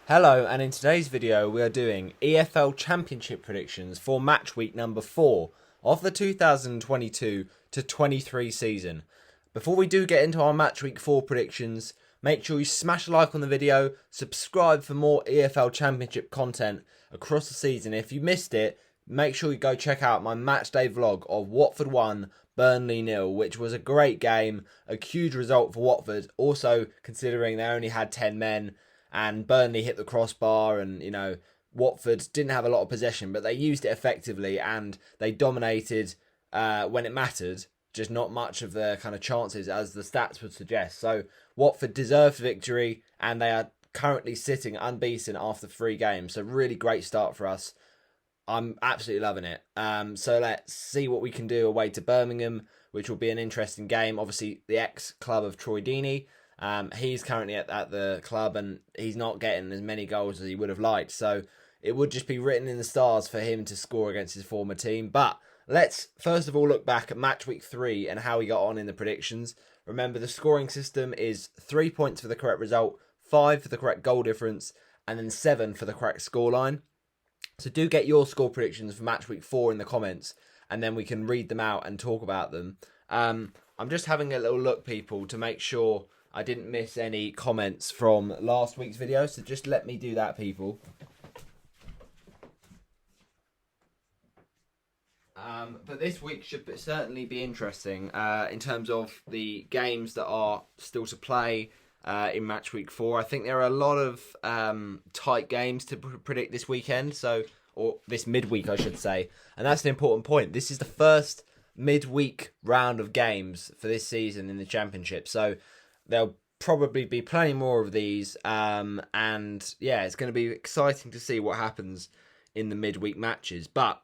Hello, and in today's video we are doing EFL Championship predictions for match week number 4 of the 2022 to 23 season. Before we do get into our match week 4 predictions, make sure you smash a like on the video, subscribe for more EFL Championship content across the season. If you missed it, make sure you go check out my match day vlog of Watford 1, Burnley 0, which was a great game, a huge result for Watford, also considering they only had 10 men. And Burnley hit the crossbar and, Watford didn't have a lot of possession, but they used it effectively and they dominated when it mattered, just not much of the kind of chances as the stats would suggest. So Watford deserved victory and they are currently sitting unbeaten after 3 games. So really great start for us. I'm absolutely loving it. So let's see what we can do away to Birmingham, which will be an interesting game. Obviously, the ex-club of Troy Deeney. He's currently at the club and he's not getting as many goals as he would have liked. So it would just be written in the stars for him to score against his former team. But let's first of all look back at match week 3 and how he got on in the predictions. Remember, the scoring system is 3 points for the correct result, 5 for the correct goal difference, and then 7 for the correct scoreline. So do get your score predictions for match week 4 in the comments and then we can read them out and talk about them. I'm just having a little look, people, to make sure I didn't miss any comments from last week's video, so just let me do that, people. But this week should certainly be interesting in terms of the games that are still to play in match week 4. I think there are a lot of tight games to predict this weekend, or this midweek, I should say. And that's an important point. This is the first midweek round of games for this season in the Championship, so there'll probably be plenty more of these. And yeah, it's going to be exciting to see what happens in the midweek matches. But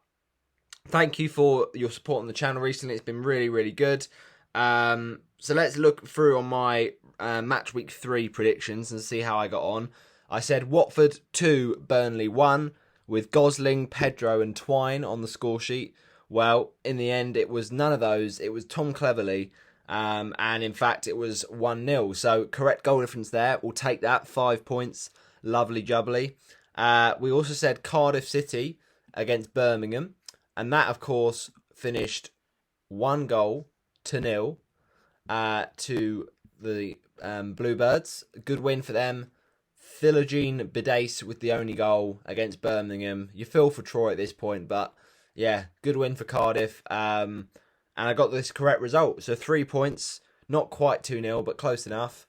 thank you for your support on the channel recently. It's been really, really good. So let's look through on my match week 3 predictions and see how I got on. I said Watford 2, Burnley 1, with Gosling, Pedro and Twine on the score sheet. Well, in the end, it was none of those. It was Tom Cleverley. And in fact, it was 1-0. So correct goal difference there. We'll take that. 5 points. Lovely jubbly. We also said Cardiff City against Birmingham. And that, of course, finished 1-0 to the Bluebirds. Good win for them. Philogene Bidace with the only goal against Birmingham. You feel for Troy at this point, but yeah, good win for Cardiff. And I got this correct result. So 3 points. Not quite 2-0, but close enough.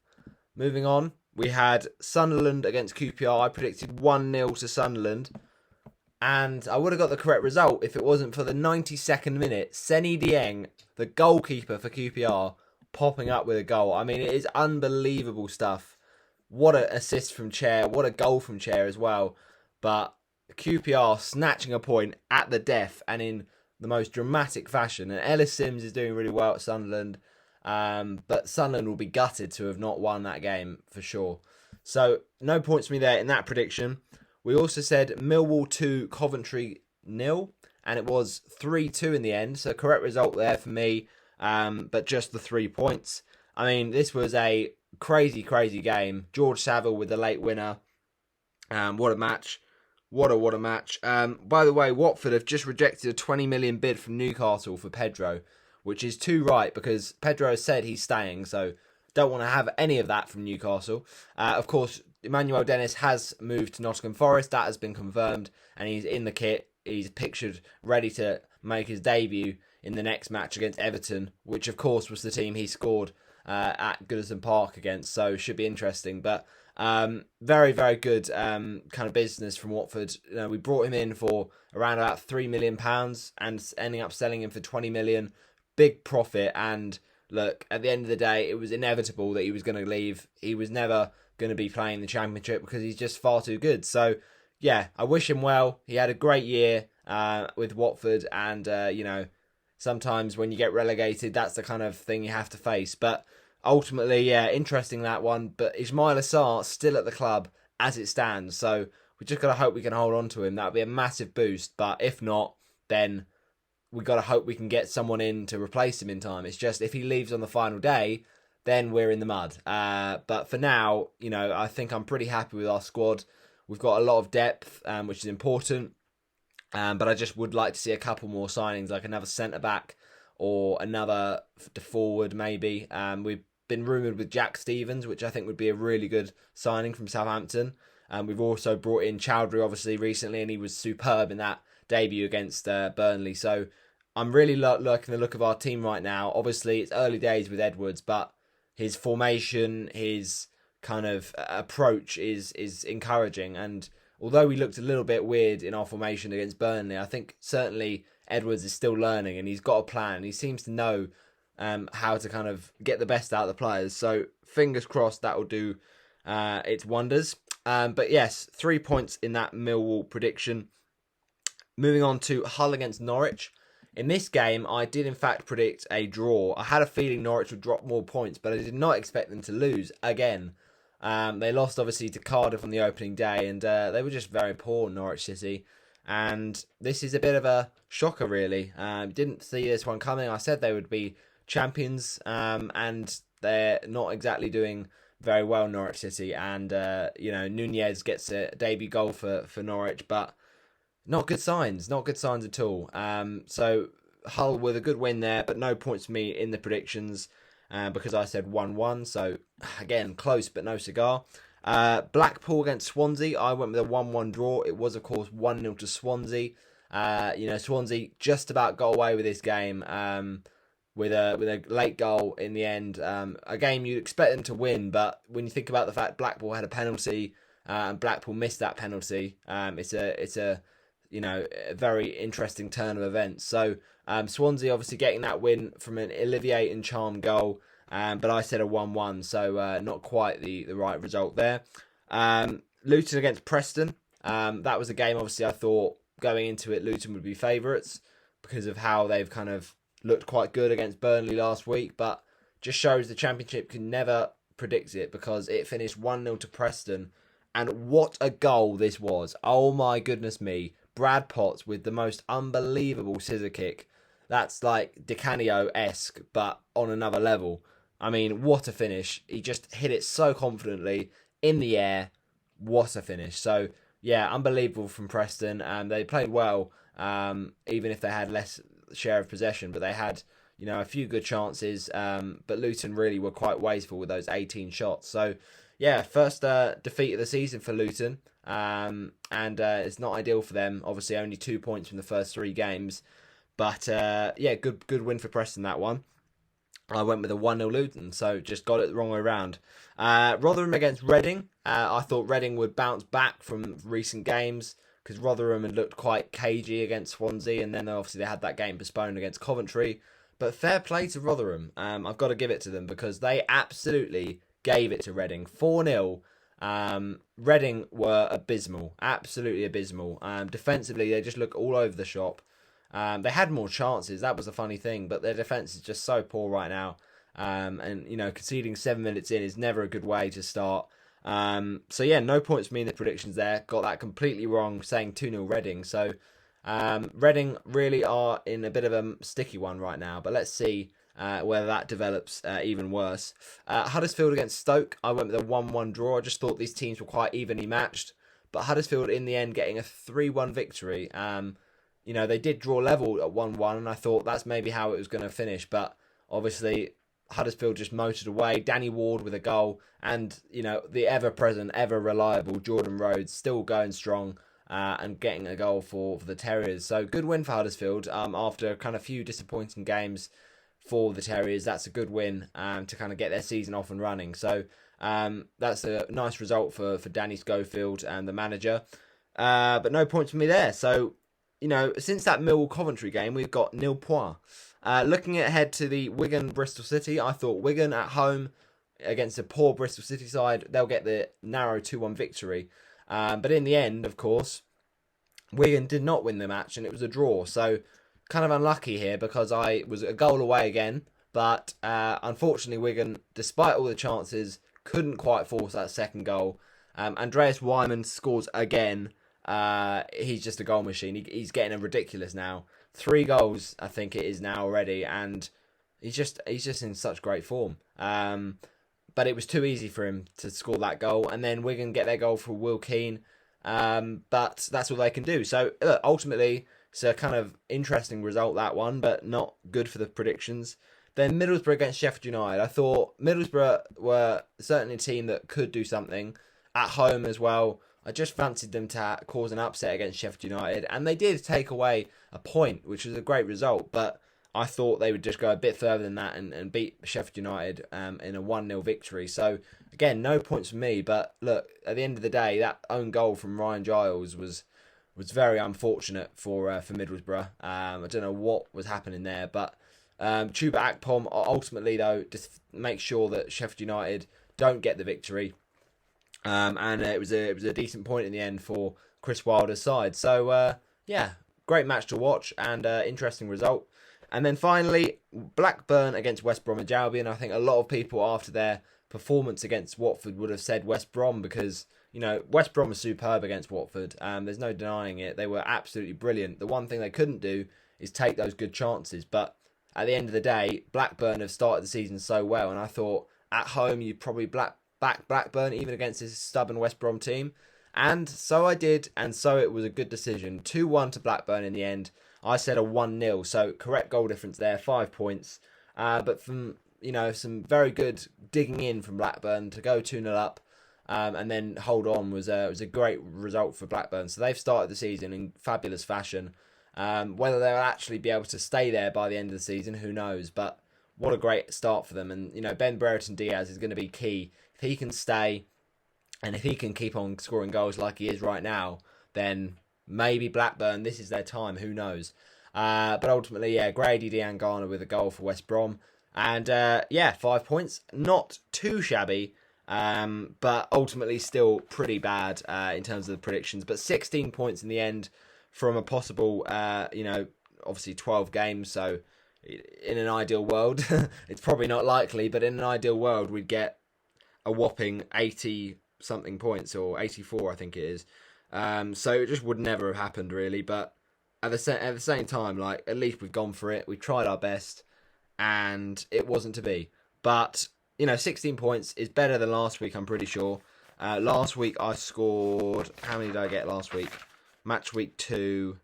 Moving on, we had Sunderland against QPR. I predicted 1-0 to Sunderland. And I would have got the correct result if it wasn't for the 92nd minute. Seny Dieng, the goalkeeper for QPR, popping up with a goal. I mean, it is unbelievable stuff. What an assist from Chair. What a goal from Chair as well. But QPR snatching a point at the death and in the most dramatic fashion. And Ellis Sims is doing really well at Sunderland. But Sunderland will be gutted to have not won that game for sure. So no points for me there in that prediction. We also said Millwall 2, Coventry 0. And it was 3-2 in the end. So correct result there for me. But just the 3 points. I mean, this was a crazy, crazy game. George Saville with the late winner. What a match. What a match. By the way, Watford have just rejected a 20 million bid from Newcastle for Pedro, which is too right because Pedro has said he's staying, so don't want to have any of that from Newcastle. Of course, Emmanuel Dennis has moved to Nottingham Forest. That has been confirmed, and he's in the kit. He's pictured ready to make his debut in the next match against Everton, which of course was the team he scored at Goodison Park against, so should be interesting. But very, very good kind of business from Watford. We brought him in for around about £3 million and ending up selling him for 20 million. Big profit. And look, at the end of the day, it was inevitable that he was going to leave. He was never going to be playing the Championship because he's just far too good. So yeah, I wish him well. He had a great year with Watford, and sometimes when you get relegated, that's the kind of thing you have to face. But ultimately, yeah, interesting that one. But Ismail Assar still at the club as it stands. So we just got to hope we can hold on to him. That would be a massive boost. But if not, then we got to hope we can get someone in to replace him in time. It's just if he leaves on the final day, then we're in the mud. But for now, I think I'm pretty happy with our squad. we've got a lot of depth, which is important. But I just would like to see a couple more signings, like another centre-back or another forward maybe. We've been rumoured with Jack Stevens, which I think would be a really good signing from Southampton. We've also brought in Chowdhury, obviously, recently, and he was superb in that debut against Burnley. So I'm really liking the look of our team right now. Obviously, it's early days with Edwards, but his formation, his kind of approach is encouraging. And although we looked a little bit weird in our formation against Burnley, I think certainly Edwards is still learning and he's got a plan. He seems to know how to kind of get the best out of the players. So fingers crossed that will do its wonders. But yes, 3 points in that Millwall prediction. Moving on to Hull against Norwich. In this game, I did in fact predict a draw. I had a feeling Norwich would drop more points, but I did not expect them to lose again. They lost obviously to Cardiff on the opening day, and they were just very poor, Norwich City. And this is a bit of a shocker, really. Didn't see this one coming. I said they would be champions, and they're not exactly doing very well, Norwich City. And Nunez gets a debut goal for Norwich, but not good signs. Not good signs at all. So Hull with a good win there, but no points for me in the predictions. Because I said 1-1, so again, close but no cigar. Blackpool against Swansea, I went with a 1-1 draw. It was, of course, 1-0 to Swansea. Swansea just about got away with this game with a late goal in the end. A game you'd expect them to win, but when you think about the fact Blackpool had a penalty and Blackpool missed that penalty, it's a very interesting turn of events. So Swansea obviously getting that win from an Olivier Ntcham goal, but I said a 1-1, so not quite the right result there. Luton against Preston, that was a game obviously I thought going into it Luton would be favourites because of how they've kind of looked quite good against Burnley last week, but just shows the Championship can never predict it because it finished 1-0 to Preston, and what a goal this was. Oh my goodness me. Brad Potts with the most unbelievable scissor kick. That's like Di Canio-esque, but on another level. I mean, what a finish. He just hit it so confidently in the air. What a finish. So, yeah, unbelievable from Preston. They played well, even if they had less share of possession, but they had, a few good chances. But Luton really were quite wasteful with those 18 shots. So, yeah, first defeat of the season for Luton. And it's not ideal for them. Obviously, only 2 points from the first 3 games. But, good win for Preston, that one. I went with a 1-0 Luton, so just got it the wrong way around. Rotherham against Reading. I thought Reading would bounce back from recent games because Rotherham had looked quite cagey against Swansea, and then obviously they had that game postponed against Coventry. But fair play to Rotherham. I've got to give it to them because they absolutely gave it to Reading. 4-0. Reading were abysmal, absolutely abysmal. Defensively, they just look all over the shop. They had more chances, that was the funny thing, but their defence is just so poor right now. Conceding 7 minutes in is never a good way to start. No points for me in the predictions there. Got that completely wrong, saying 2-0 Reading. So Reading really are in a bit of a sticky one right now, but let's see whether that develops even worse. Huddersfield against Stoke, I went with a 1-1 draw. I just thought these teams were quite evenly matched, but Huddersfield in the end getting a 3-1 victory. They did draw level at 1-1, and I thought that's maybe how it was going to finish, but obviously Huddersfield just motored away. Danny Ward with a goal, and the ever-present, ever-reliable Jordan Rhodes still going strong and getting a goal for the Terriers. So good win for Huddersfield after kind of few disappointing games for the Terriers. That's a good win to kind of get their season off and running. So that's a nice result for Danny Schofield and the manager. But no points for me there. So, since that Millwall Coventry game, we've got 0 points. Looking ahead to the Wigan Bristol City, I thought Wigan at home against a poor Bristol City side, they'll get the narrow 2-1 victory. But in the end, of course, Wigan did not win the match and it was a draw. So kind of unlucky here because I was a goal away again. But unfortunately, Wigan, despite all the chances, couldn't quite force that second goal. Andreas Wyman scores again. He's just a goal machine. He's getting ridiculous now. 3 goals, I think it is now already, and he's just in such great form. But it was too easy for him to score that goal, and then Wigan get their goal for Will Keane. But that's all they can do. So look, ultimately, it's a kind of interesting result, that one, but not good for the predictions. Then Middlesbrough against Sheffield United. I thought Middlesbrough were certainly a team that could do something at home as well. I just fancied them to cause an upset against Sheffield United, and they did take away a point, which was a great result, but I thought they would just go a bit further than that and beat Sheffield United in a 1-0 victory. So, again, no points for me, but look, at the end of the day, that own goal from Ryan Giles was very unfortunate for Middlesbrough. I don't know what was happening there, but Chuba Akpom ultimately, though, just makes sure that Sheffield United don't get the victory. And it was a decent point in the end for Chris Wilder's side. So, yeah, great match to watch and interesting result. And then finally, Blackburn against West Bromwich Albion. I think a lot of people after their performance against Watford would have said West Brom because, you know, West Brom was superb against Watford. There's no denying it. They were absolutely brilliant. The one thing they couldn't do is take those good chances. But at the end of the day, Blackburn have started the season so well. And I thought at home you'd probably back Blackburn even against this stubborn West Brom team. And so I did. And so it was a good decision. 2-1 to Blackburn in the end. I said a 1-0, so correct goal difference there, 5 points. But from, you know, some very good digging in from Blackburn to go 2-0 up and then hold on was a great result for Blackburn. So they've started the season in fabulous fashion. Whether they'll actually be able to stay there by the end of the season, who knows? But what a great start for them. And, you know, Ben Brereton Diaz is going to be key. If he can stay and if he can keep on scoring goals like he is right now, then maybe Blackburn, this is their time, who knows. But ultimately, yeah, Grady Diangana with a goal for West Brom. And, 5 points. Not too shabby, but ultimately still pretty bad in terms of the predictions. But 16 points in the end from a possible, obviously 12 games. So in an ideal world, it's probably not likely, but in an ideal world, we'd get a whopping 80-something points, or 84, I think it is. So it just would never have happened, really. But at the same time, like, at least we've gone for it. We tried our best, and it wasn't to be. But, you know, 16 points is better than last week, I'm pretty sure. Last week I scored... How many did I get last week? Match week 2,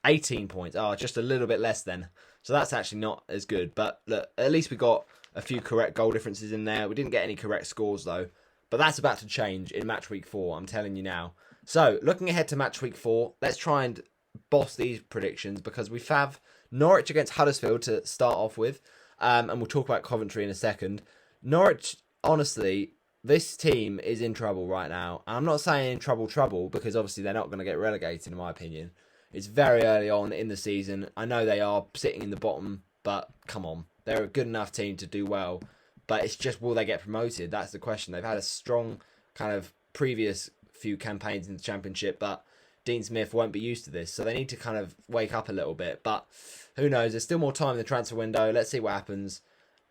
18 points. Oh, just a little bit less then. So that's actually not as good. But look, at least we got a few correct goal differences in there. We didn't get any correct scores, though. But that's about to change in match week 4, I'm telling you now. So, looking ahead to match week 4, let's try and boss these predictions because we have Norwich against Huddersfield to start off with, and we'll talk about Coventry in a second. Norwich, honestly, this team is in trouble right now. I'm not saying in trouble because obviously they're not going to get relegated, in my opinion. It's very early on in the season. I know they are sitting in the bottom, but come on. They're a good enough team to do well. But it's just, will they get promoted? That's the question. They've had a strong kind of previous few campaigns in the Championship, but Dean Smith won't be used to this. So they need to kind of wake up a little bit. But who knows? There's still more time in the transfer window. Let's see what happens.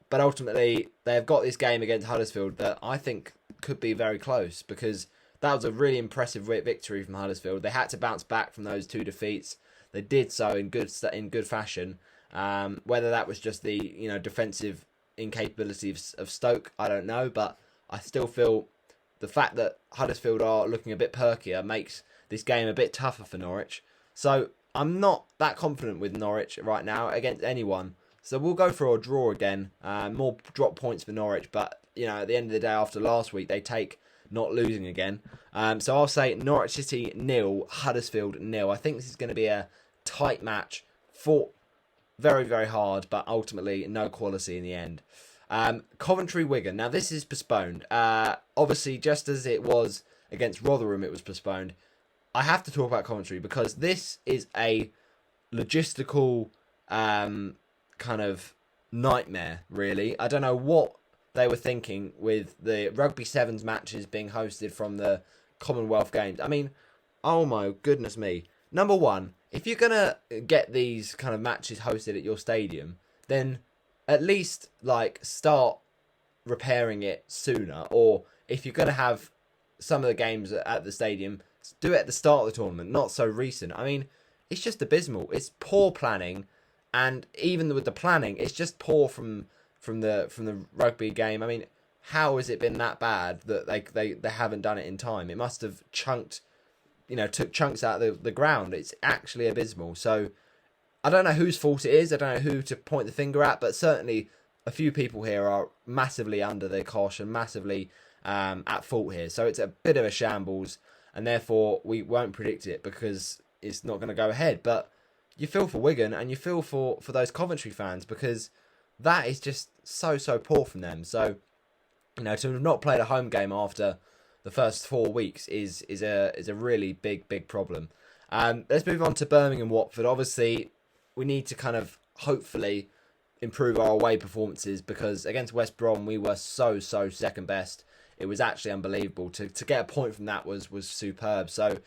But ultimately, they've got this game against Huddersfield that I think could be very close because that was a really impressive victory from Huddersfield. They had to bounce back from those 2 defeats. They did so in good fashion. Whether that was just the defensive incapability of Stoke, I don't know. But I still feel the fact that Huddersfield are looking a bit perkier makes this game a bit tougher for Norwich. So I'm not that confident with Norwich right now against anyone. So we'll go for a draw again. More drop points for Norwich, but at the end of the day, after last week, they take not losing again. So I'll say Norwich City 0, Huddersfield 0. I think this is going to be a tight match, fought very, very hard, but ultimately no quality in the end. Coventry Wigan. Now this is postponed. Obviously, just as it was against Rotherham, it was postponed. I have to talk about Coventry because this is a logistical kind of nightmare, really. I don't know what they were thinking with the Rugby Sevens matches being hosted from the Commonwealth Games. I mean, oh my goodness me. Number one, if you're going to get these kind of matches hosted at your stadium, then at least start repairing it sooner. Or if you're going to have some of the games at the stadium, do it at the start of the tournament, not so recent. I mean, it's just abysmal. It's poor planning. And even with the planning, it's just poor from the rugby game. I mean, how has it been that bad that they haven't done it in time? It must have chunked, took chunks out of the ground. It's actually abysmal. So I don't know whose fault it is. I don't know who to point the finger at, but certainly a few people here are massively under their caution, massively at fault here. So it's a bit of a shambles, and therefore we won't predict it because it's not going to go ahead. But you feel for Wigan and you feel for those Coventry fans because that is just so poor from them. So, to have not played a home game after the first 4 weeks is a really big problem. Let's move on to Birmingham and Watford. Obviously, we need to kind of hopefully improve our away performances because against West Brom we were so second best. It was actually unbelievable. To get a point from that was superb. So,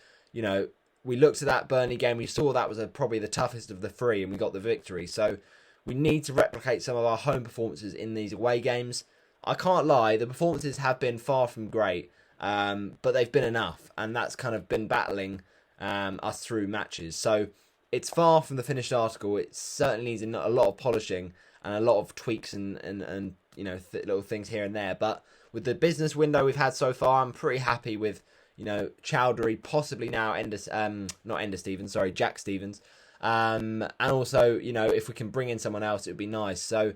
we looked at that Burnley game. We saw that was probably the toughest of the three, and we got the victory. So we need to replicate some of our home performances in these away games. I can't lie, the performances have been far from great, but they've been enough, and that's kind of been battling us through matches. So it's far from the finished article. It certainly needs a lot of polishing and a lot of tweaks and little things here and there. But with the business window we've had so far, I'm pretty happy with Chowdhury, possibly now Jack Stevens. And also, if we can bring in someone else, it would be nice. So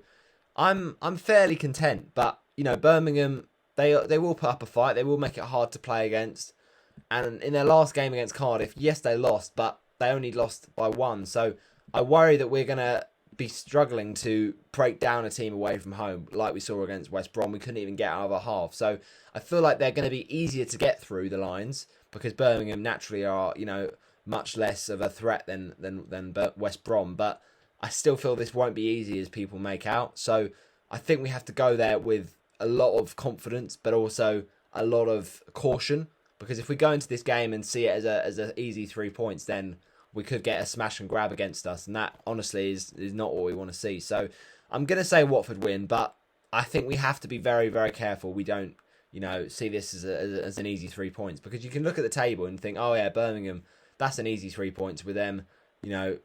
I'm fairly content. But, Birmingham, they will put up a fight. They will make it hard to play against. And in their last game against Cardiff, yes, they lost, but they only lost by 1. So I worry that we're going to be struggling to break down a team away from home like we saw against West Brom. We couldn't even get out of a half. So I feel like they're going to be easier to get through the lines because Birmingham naturally are, much less of a threat than West Brom. But I still feel this won't be easy as people make out. So I think we have to go there with a lot of confidence, but also a lot of caution. Because if we go into this game and see it as an easy 3 points, then we could get a smash and grab against us. And that, honestly, is not what we want to see. So I'm going to say Watford win, but I think we have to be very, very careful we don't, see this as an easy 3 points. Because you can look at the table and think, oh yeah, Birmingham, that's an easy 3 points with them. I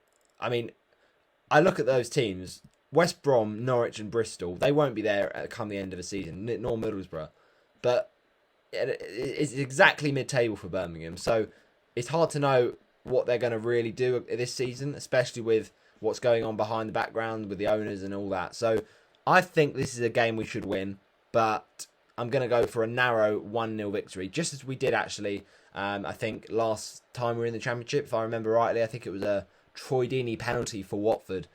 look at those teams, West Brom, Norwich and Bristol, they won't be there come the end of the season, nor Middlesbrough. But it's exactly mid-table for Birmingham. So it's hard to know what they're going to really do this season, especially with what's going on behind the background with the owners and all that. So I think this is a game we should win, but I'm going to go for a narrow 1-0 victory, just as we did actually, I think, last time we were in the Championship. If I remember rightly, I think it was a Troy Deeney penalty for Watford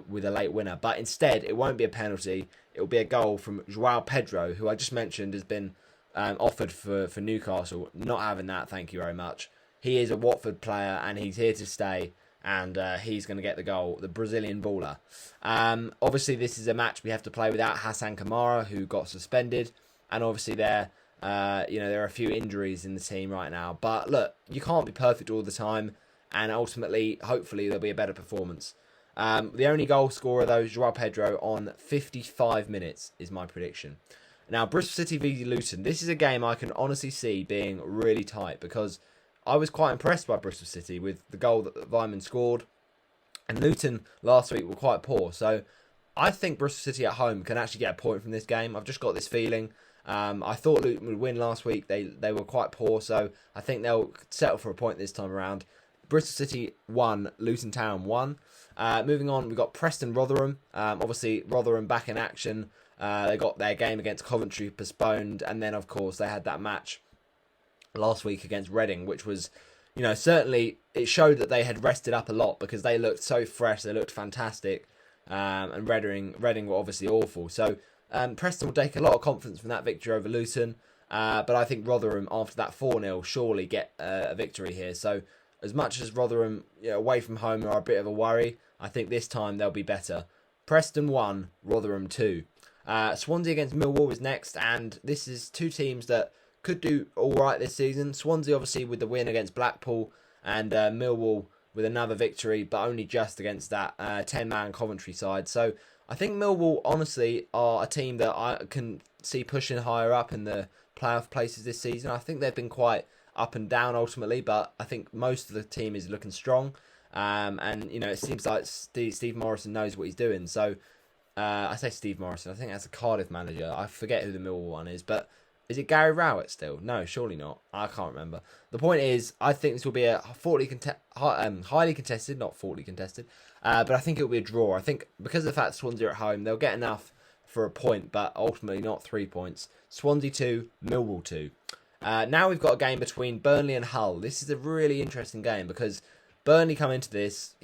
with a late winner. But instead, it won't be a penalty. It will be a goal from João Pedro, who I just mentioned has been offered for Newcastle. Not having that, thank you very much. He is a Watford player and he's here to stay, and he's going to get the goal, the Brazilian baller. Obviously, this is a match we have to play without Hassan Kamara, who got suspended, and obviously there are a few injuries in the team right now. But look, you can't be perfect all the time, and ultimately, hopefully, there'll be a better performance. The only goal scorer, though, João Pedro on 55 minutes is my prediction. Now, Bristol City v Luton. This is a game I can honestly see being really tight because I was quite impressed by Bristol City with the goal that Weimann scored. And Luton last week were quite poor. So I think Bristol City at home can actually get a point from this game. I've just got this feeling. I thought Luton would win last week. They were quite poor. So I think they'll settle for a point this time around. Bristol City 1, Luton Town 1. Moving on, we've got Preston Rotherham. Obviously, Rotherham back in action. They got their game against Coventry postponed. And then, of course, they had that match last week against Reading, which was, certainly it showed that they had rested up a lot because they looked so fresh, they looked fantastic, and Reading were obviously awful. So Preston will take a lot of confidence from that victory over Luton, but I think Rotherham after that 4-0 surely get a victory here. So as much as Rotherham away from home are a bit of a worry, I think this time they'll be better. Preston 1, Rotherham 2. Swansea against Millwall is next, and this is two teams that could do all right this season. Swansea obviously with the win against Blackpool, and Millwall with another victory, but only just against that 10-man Coventry side. So I think Millwall honestly are a team that I can see pushing higher up in the playoff places this season. I think they've been quite up and down ultimately, but I think most of the team is looking strong. And it seems like Steve Morrison knows what he's doing. So I say Steve Morrison, I think that's a Cardiff manager. I forget who the Millwall one is, but Is it Gary Rowett still? No, surely not. I can't remember. The point is, I think this will be a highly contested, not 40 contested, but I think it will be a draw. I think because of the fact Swansea are at home, they'll get enough for a point, but ultimately not 3 points. Swansea 2, Millwall 2. Now we've got a game between Burnley and Hull. This is a really interesting game because Burnley come into this,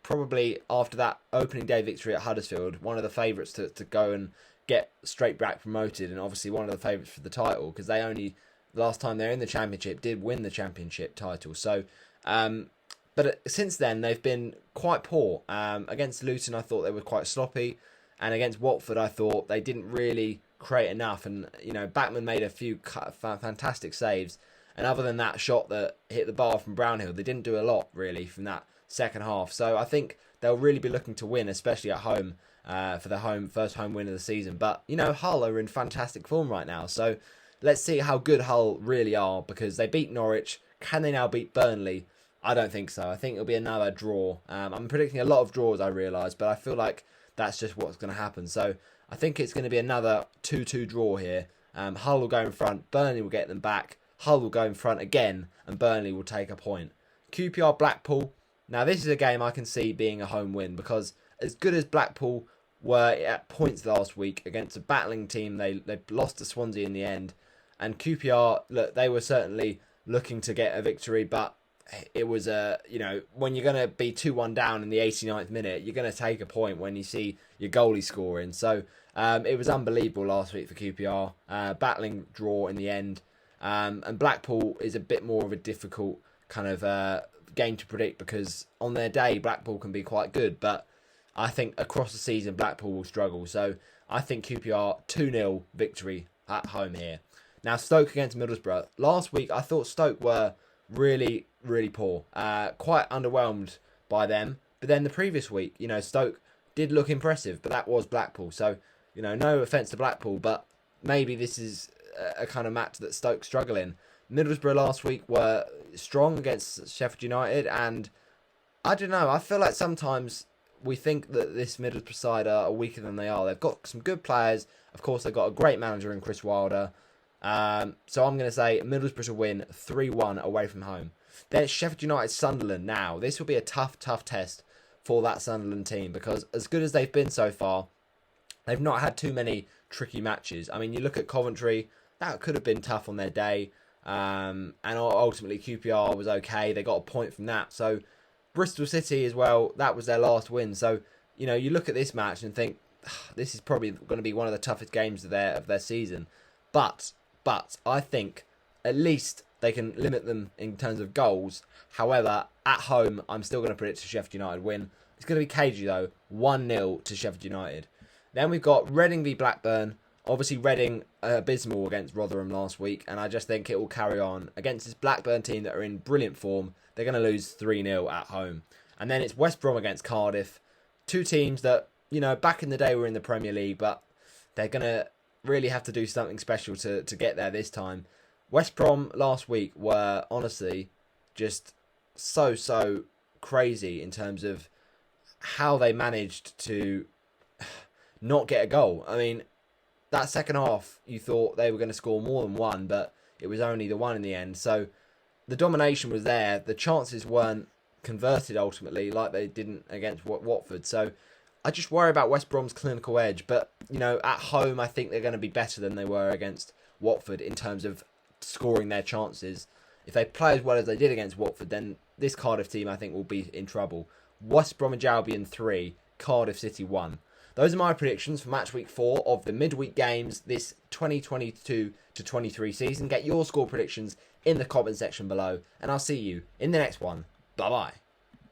probably after that opening day victory at Huddersfield, one of the favourites to go and get straight back promoted, and obviously one of the favourites for the title because they only, last time they were in the Championship, did win the Championship title. So, but since then they've been quite poor. Against Luton, I thought they were quite sloppy, and against Watford, I thought they didn't really create enough. And Backman made a few fantastic saves, and other than that shot that hit the bar from Brownhill, they didn't do a lot really from that second half. So I think they'll really be looking to win, especially at home. For the first home win of the season. But, Hull are in fantastic form right now. So let's see how good Hull really are, because they beat Norwich. Can they now beat Burnley? I don't think so. I think it'll be another draw. I'm predicting a lot of draws, I realise, but I feel like that's just what's going to happen. So I think it's going to be another 2-2 draw here. Hull will go in front. Burnley will get them back. Hull will go in front again, and Burnley will take a point. QPR Blackpool. Now this is a game I can see being a home win, because as good as Blackpool were at points last week against a battling team, they lost to Swansea in the end, and QPR, look, they were certainly looking to get a victory, but it was when you're going to be 2-1 down in the 89th minute, you're going to take a point when you see your goalie scoring. So it was unbelievable last week for QPR, battling draw in the end, and Blackpool is a bit more of a difficult kind of game to predict, because on their day Blackpool can be quite good, but I think across the season, Blackpool will struggle. So I think QPR 2-0 victory at home here. Now, Stoke against Middlesbrough. Last week, I thought Stoke were really, really poor. Quite underwhelmed by them. But then the previous week, Stoke did look impressive, but that was Blackpool. So, no offence to Blackpool, but maybe this is a kind of match that Stoke's struggling. Middlesbrough last week were strong against Sheffield United, and I don't know, I feel like sometimes we think that this Middlesbrough side are weaker than they are. They've got some good players. Of course, they've got a great manager in Chris Wilder. So I'm going to say Middlesbrough to win 3-1 away from home. Then it's Sheffield United Sunderland. Now, this will be a tough test for that Sunderland team, because as good as they've been so far, they've not had too many tricky matches. I mean, you look at Coventry, that could have been tough on their day. And ultimately QPR was okay. They got a point from that. So Bristol City as well, that was their last win. So, you look at this match and think, this is probably going to be one of the toughest games of their season. But I think at least they can limit them in terms of goals. However, at home, I'm still going to predict a Sheffield United win. It's going to be cagey though, 1-0 to Sheffield United. Then we've got Reading v Blackburn. Obviously, Reading abysmal against Rotherham last week, and I just think it will carry on against this Blackburn team that are in brilliant form. They're going to lose 3-0 at home. And then it's West Brom against Cardiff. Two teams that, back in the day were in the Premier League, but they're going to really have to do something special to get there this time. West Brom last week were honestly just so crazy in terms of how they managed to not get a goal. I mean, that second half, you thought they were going to score more than one, but it was only the one in the end. So the domination was there. The chances weren't converted ultimately, like they didn't against Watford. So I just worry about West Brom's clinical edge. But, at home, I think they're going to be better than they were against Watford in terms of scoring their chances. If they play as well as they did against Watford, then this Cardiff team, I think, will be in trouble. West Bromwich Albion 3, Cardiff City 1. Those are my predictions for match week 4 of the midweek games this 2022-23 season. Get your score predictions in the comment section below, and I'll see you in the next one. Bye-bye.